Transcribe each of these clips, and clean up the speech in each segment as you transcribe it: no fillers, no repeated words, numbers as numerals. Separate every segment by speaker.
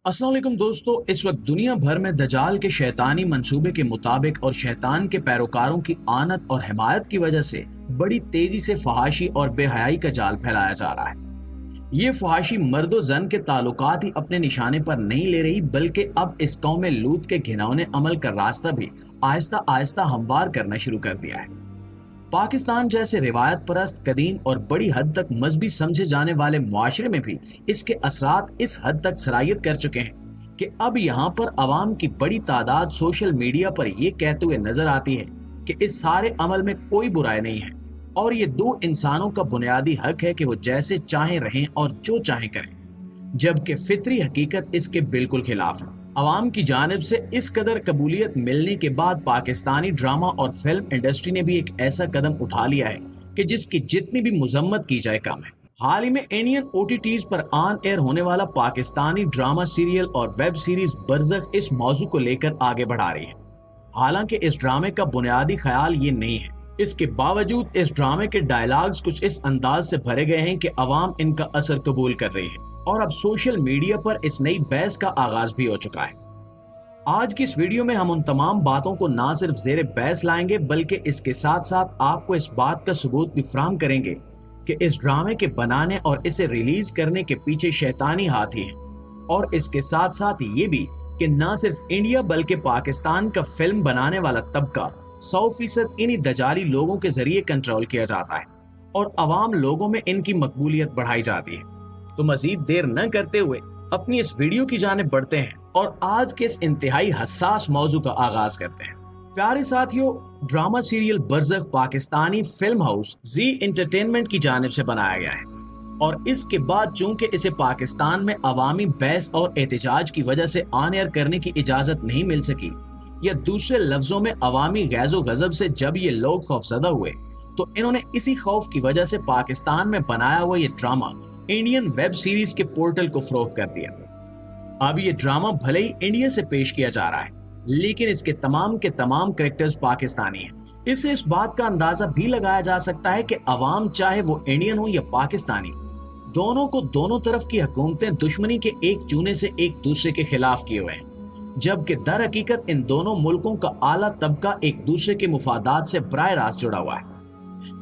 Speaker 1: अस्सलाम वालेकुम दोस्तों, इस वक्त दुनिया भर में दजाल के शैतानी मंसूबे के मुताबिक और शैतान के पैरोकारों की आनत और हिमायत की वजह से बड़ी तेजी से फहाशी और बेहयाई का जाल फैलाया जा रहा है। ये फहाशी मर्दो जन के ताल्लुकात ही अपने निशाने पर नहीं ले रही, बल्कि अब इस कौम में लूत के घिनौने अमल का रास्ता भी आहिस्ता आहिस्ता हमवार करना शुरू कर दिया है। पाकिस्तान जैसे रिवायत परस्त, कदीम और बड़ी हद तक मजहबी समझे जाने वाले मुआशरे में भी इसके असरात इस हद तक सरायत कर चुके हैं कि अब यहाँ पर अवाम की बड़ी तादाद सोशल मीडिया पर यह कहते हुए नजर आती है कि इस सारे अमल में कोई बुराई नहीं है और ये दो इंसानों का बुनियादी हक है कि वो जैसे चाहें रहें और जो चाहें करें, जबकि फितरी हकीकत इसके बिल्कुल खिलाफ है। अवाम की जानिब से इस कदर कबूलियत मिलने के बाद पाकिस्तानी ड्रामा और फिल्म इंडस्ट्री ने भी एक ऐसा कदम उठा लिया है कि जिसकी जितनी भी मुजम्मत की जाए कम है। हाल ही में इंडियन ओटीटीज पर ऑन एयर होने वाला पाकिस्तानी ड्रामा सीरियल और वेब सीरीज बरज़ख इस मौजू को लेकर आगे बढ़ा रही है। हालांकि इस ड्रामे का बुनियादी ख्याल ये नहीं है, इसके बावजूद इस ड्रामे के डायलॉग्स कुछ इस अंदाज से भरे गए हैं कि अवाम इनका असर कबूल कर रही है और अब सोशल मीडिया पर इस नई बहस का आगाज भी हो चुका है। आज की इस वीडियो में हम उन तमाम बातों को ना सिर्फ जेर बहस लाएंगे, बल्कि इसके साथ साथ आपको इस बात का सबूत भी फराहम करेंगे कि इस ड्रामे के बनाने और इसे रिलीज करने के पीछे शैतानी हाथ ही है। और इसके साथ साथ ये भी कि ना सिर्फ इंडिया बल्कि पाकिस्तान का फिल्म बनाने वाला तबका 100% इन्हीं दजाली लोगों के जरिए कंट्रोल किया जाता है और अवाम लोगों में इनकी मकबूलियत बढ़ाई जाती है। तो मजीद देर न करते हुए अपनी इस वीडियो की जानिब बढ़ते हैं और आज के इस इंतहाई हसास मौजू का आगाज करते हैं। प्यारे साथियों, drama serial Barzakh Pakistani film house Zee Entertainment की जानिब से बनाया गया है और इसके बाद चूंकि इसे पाकिस्तान में अवामी बहस और एहतजाज की वजह से ऑन एयर करने की इजाजत नहीं मिल सकी, या दूसरे लफ्जों में अवामी गैज़ो गजब से जब ये लोग खौफजदा हुए तो इन्होंने इसी खौफ की वजह से पाकिस्तान में बनाया हुआ ये ड्रामा इंडियन वेब सीरीज के पोर्टल को फरोख्त कर दिया। अब ये ड्रामा भले ही इंडिया से पेश किया जा रहा है, लेकिन इसके तमाम के तमाम कैरेक्टर्स पाकिस्तानी हैं। इससे इस बात का अंदाजा भी लगाया जा सकता है कि अवाम चाहे वो इंडियन हो या पाकिस्तानी, दोनों को दोनों तरफ की हुकूमतें दुश्मनी के एक चूने से एक दूसरे के खिलाफ किए हुए हैं, जबकि दर हकीकत इन दोनों मुल्कों का आला तबका एक दूसरे के मुफादात से बराह रास्त जुड़ा हुआ है।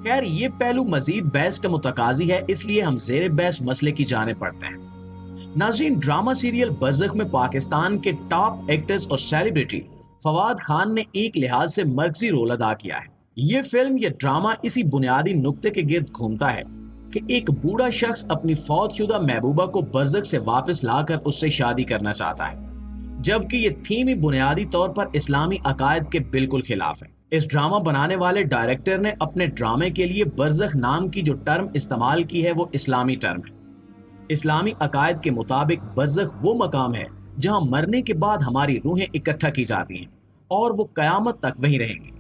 Speaker 1: खैर, ये पहलू मजीद बहस का मुतकाजी है, इसलिए हम जेर बहस मसले की जानिब पड़ते हैं। नाज़रीन, ड्रामा सीरियल बरज़ख में पाकिस्तान के टॉप एक्टर्स और सेलिब्रिटी फवाद खान ने एक लिहाज से मरकजी रोल अदा किया है। ये फिल्म या ड्रामा इसी बुनियादी नुक्ते के गिर्द घूमता है कि एक बूढ़ा शख्स अपनी फौतशुदा महबूबा को बरज़ख से वापस लाकर उससे शादी करना चाहता है, जबकि ये थीम ही बुनियादी तौर पर इस्लामी अकायद के बिल्कुल खिलाफ है। इस ड्रामा बनाने वाले डायरेक्टर ने अपने ड्रामे के लिए बरज़ख नाम की जो टर्म इस्तेमाल की है वो इस्लामी टर्म है। इस्लामी अकायद के मुताबिक बरज़ख वो मकाम है जहां मरने के बाद हमारी रूहें इकट्ठा की जाती हैं और वो कयामत तक वहीं रहेंगी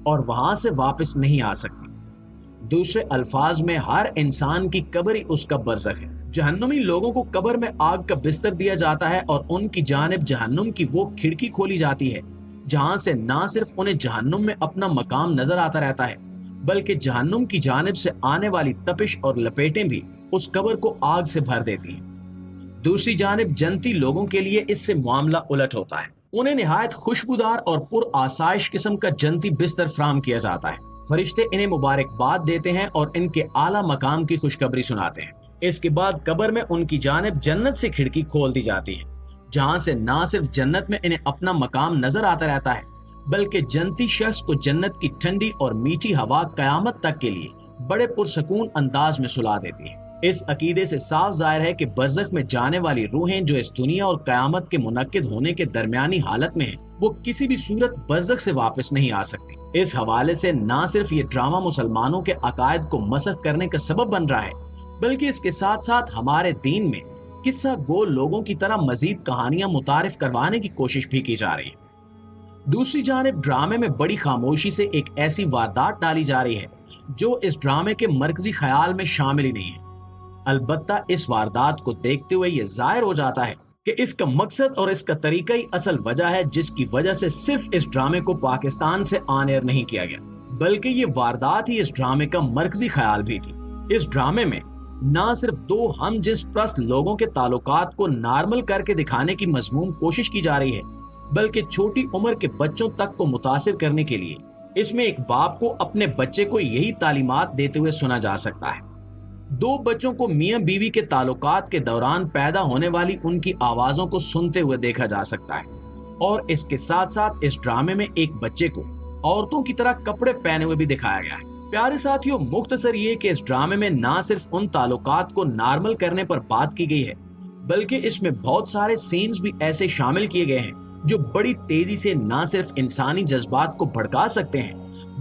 Speaker 1: और वहां से वापस नहीं आ सकती। दूसरे अल्फाज में हर इंसान की कब्र ही उसका बरज़ख है। जहन्नुमी लोगों को कब्र में आग का बिस्तर दिया जाता है और उनकी जानिब जहन्नुम की वो खिड़की खोली जाती है जहां से ना सिर्फ उन्हें जहन्नुम में अपना मकाम नजर आता रहता है, बल्कि जहन्नुम की जानिब से आने वाली तपिश और लपेटें भी उस कब्र को आग से भर देती हैं। दूसरी जानिब जन्नती लोगों के लिए इससे मामला उलट होता है। उन्हें निहायत खुशबूदार और पुरआसाइश किस्म का जन्नती बिस्तर फराहम किया जाता है। फरिश्ते इन्हें मुबारकबाद देते हैं और इनके आला मकाम की खुशखबरी सुनाते हैं। इसके बाद कब्र में उनकी जानिब जन्नत से खिड़की खोल दी जाती है, जहां से ना सिर्फ जन्नत में इन्हें अपना मकाम नजर आता रहता है, बल्कि जन्नती शख्स को जन्नत की ठंडी और मीठी हवा कयामत तक के लिए बड़े पुरसकून अंदाज में सुला देती है। इस अकीदे से साफ जाहिर है कि बरज़ख में जाने वाली रूहें जो इस दुनिया और कयामत के मुनक्किद होने के दरमियानी हालत में है, वो किसी भी सूरत बरज़ख से वापस नहीं आ सकती। इस हवाले से ना सिर्फ ये ड्रामा मुसलमानों के अकायद को मसख करने का सबब बन रहा है, बल्कि इसके साथ साथ हमारे दीन में किस्सा गो लोगों की तरह मजीद कहानियां मुतारिफ करवाने की कोशिश भी की जा रही है। दूसरी जानिब ड्रामे में बड़ी खामोशी से एक ऐसी वारदात डाली जा रही है जो इस ड्रामे के मरकजी ख्याल में शामिल ही नहीं है। अलबत्ता इस वारदात को देखते हुए ये जाहिर हो जाता है कि इसका मकसद और इसका तरीका ही असल वजह है जिसकी वजह से सिर्फ इस ड्रामे को पाकिस्तान से ऑन एयर नहीं किया गया, बल्कि ये वारदात ही इस ड्रामे का मरकजी ख्याल भी थी। इस ड्रामे में نہ صرف دو ہم جنس پرست لوگوں کے تعلقات کو نارمل کر کے دکھانے کی مضموم کوشش کی جا رہی ہے، بلکہ چھوٹی عمر کے بچوں تک کو متاثر کرنے کے لیے اس میں ایک باپ کو اپنے بچے کو یہی تعلیمات دیتے ہوئے سنا جا سکتا ہے۔ دو بچوں کو میاں بیوی کے تعلقات کے دوران پیدا ہونے والی ان کی آوازوں کو سنتے ہوئے دیکھا جا سکتا ہے، اور اس کے ساتھ ساتھ اس ڈرامے میں ایک بچے کو عورتوں کی طرح کپڑے پہنے ہوئے بھی دکھایا گیا ہے۔ پیارے ساتھیوں، مختصر یہ کہ اس ڈرامے میں نہ صرف ان تعلقات کو نارمل کرنے پر بات کی گئی ہے، بلکہ اس میں بہت سارے سینز بھی ایسے شامل کیے گئے ہیں جو بڑی تیزی سے نہ صرف انسانی جذبات کو بھڑکا سکتے ہیں،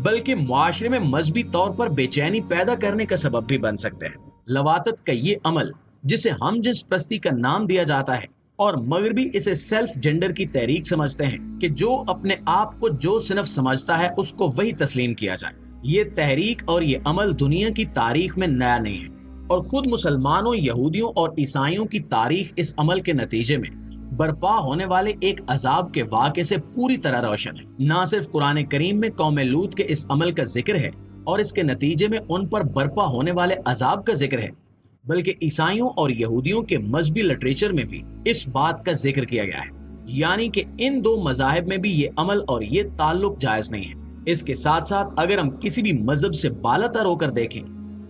Speaker 1: بلکہ معاشرے میں مذہبی طور پر بے چینی پیدا کرنے کا سبب بھی بن سکتے ہیں۔ لواطت کا یہ عمل، جسے ہم جنس پرستی کا نام دیا جاتا ہے، اور مغربی اسے سیلف جینڈر کی تحریک سمجھتے ہیں کہ جو اپنے آپ کو جو صنف سمجھتا ہے اس کو وہی تسلیم کیا جائے۔ یہ تحریک اور یہ عمل دنیا کی تاریخ میں نیا نہیں ہے، اور خود مسلمانوں، یہودیوں اور عیسائیوں کی تاریخ اس عمل کے نتیجے میں برپا ہونے والے ایک عذاب کے واقعے سے پوری طرح روشن ہے۔ نہ صرف قرآن کریم میں قوم لوط کے اس عمل کا ذکر ہے اور اس کے نتیجے میں ان پر برپا ہونے والے عذاب کا ذکر ہے، بلکہ عیسائیوں اور یہودیوں کے مذہبی لٹریچر میں بھی اس بات کا ذکر کیا گیا ہے، یعنی کہ ان دو مذاہب میں بھی یہ عمل اور یہ تعلق جائز نہیں ہے۔ اس کے ساتھ ساتھ اگر ہم کسی بھی مذہب سے بالاتر ہو کر دیکھیں،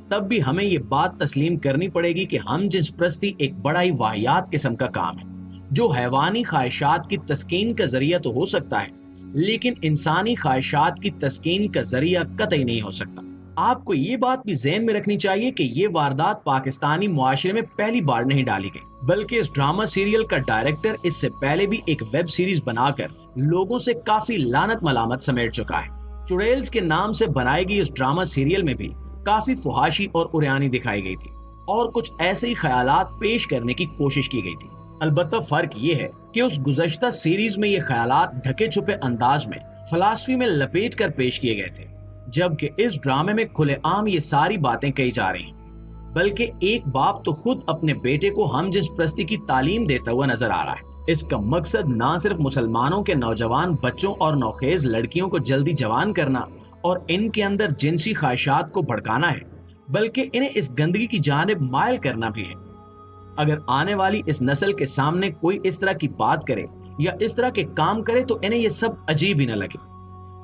Speaker 1: تب بھی ہمیں یہ بات تسلیم کرنی پڑے گی کہ ہم جنس پرستی ایک بڑا ہی واہیات قسم کا کام ہے، جو حیوانی خواہشات کی تسکین کا ذریعہ تو ہو سکتا ہے، لیکن انسانی خواہشات کی تسکین کا ذریعہ قطعی نہیں ہو سکتا۔ آپ کو یہ بات بھی ذہن میں رکھنی چاہیے کہ یہ واردات پاکستانی معاشرے میں پہلی بار نہیں ڈالی گئی، بلکہ اس ڈرامہ سیریل کا ڈائریکٹر اس سے پہلے بھی ایک ویب سیریز بنا کر لوگوں سے کافی لعنت ملامت سمیٹ چکا ہے۔ چڑیلز کے نام سے بنائی گئی اس ڈرامہ سیریل میں بھی کافی فحاشی اور عریانی دکھائی گئی تھی، اور کچھ ایسے ہی خیالات پیش کرنے کی کوشش کی گئی تھی۔ البتہ فرق یہ ہے کہ اس گزشتہ سیریز میں یہ خیالات ڈھکے چھپے انداز میں فلسفی میں لپیٹ کر پیش کیے گئے تھے، جبکہ اس ڈرامے میں کھلے عام یہ ساری باتیں کہی جا رہی ہیں، بلکہ ایک باپ تو خود اپنے بیٹے کو ہم جنس پرستی کی تعلیم دیتا ہوا نظر آ رہا ہے۔ اس کا مقصد نہ صرف مسلمانوں کے نوجوان بچوں اور نوخیز لڑکیوں کو جلدی جوان کرنا اور ان کے اندر جنسی خواہشات کو بھڑکانا ہے، بلکہ انہیں اس گندگی کی جانب مائل کرنا بھی ہے۔ اگر آنے والی اس نسل کے سامنے کوئی اس طرح کی بات کرے یا اس طرح کے کام کرے تو انہیں یہ سب عجیب ہی نہ لگے۔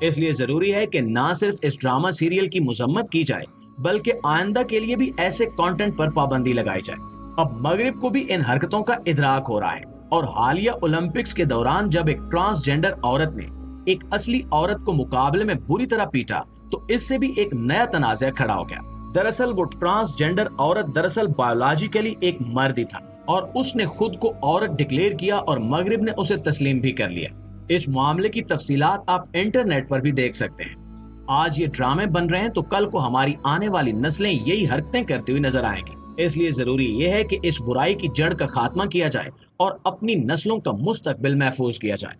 Speaker 1: اس لیے ضروری ہے کہ نہ صرف اس ڈرامہ سیریل کی مذمت کی جائے، بلکہ آئندہ کے لیے بھی ایسے کانٹینٹ پر پابندی لگائی جائے۔ اب مغرب کو بھی ان حرکتوں کا ادراک ہو رہا ہے، اور حالیہ اولمپکس کے دوران جب ایک ٹرانسجینڈر عورت نے ایک اصلی عورت کو مقابلے میں بری طرح پیٹا تو اس سے بھی ایک نیا تنازع کھڑا ہو گیا۔ دراصل وہ ٹرانسجینڈر عورت دراصل بایولوجیکلی ایک مرد ہی تھا، اور اس نے خود کو عورت ڈکلیئر کیا اور مغرب نے اسے تسلیم بھی کر لیا۔ اس معاملے کی تفصیلات آپ انٹرنیٹ پر بھی دیکھ سکتے ہیں۔ آج یہ ڈرامے بن رہے ہیں تو کل کو ہماری آنے والی نسلیں یہی حرکتیں کرتی ہوئی نظر آئیں گی۔ اس لیے ضروری یہ ہے کہ اس برائی کی جڑ کا خاتمہ کیا جائے اور اپنی نسلوں کا مستقبل محفوظ کیا جائے۔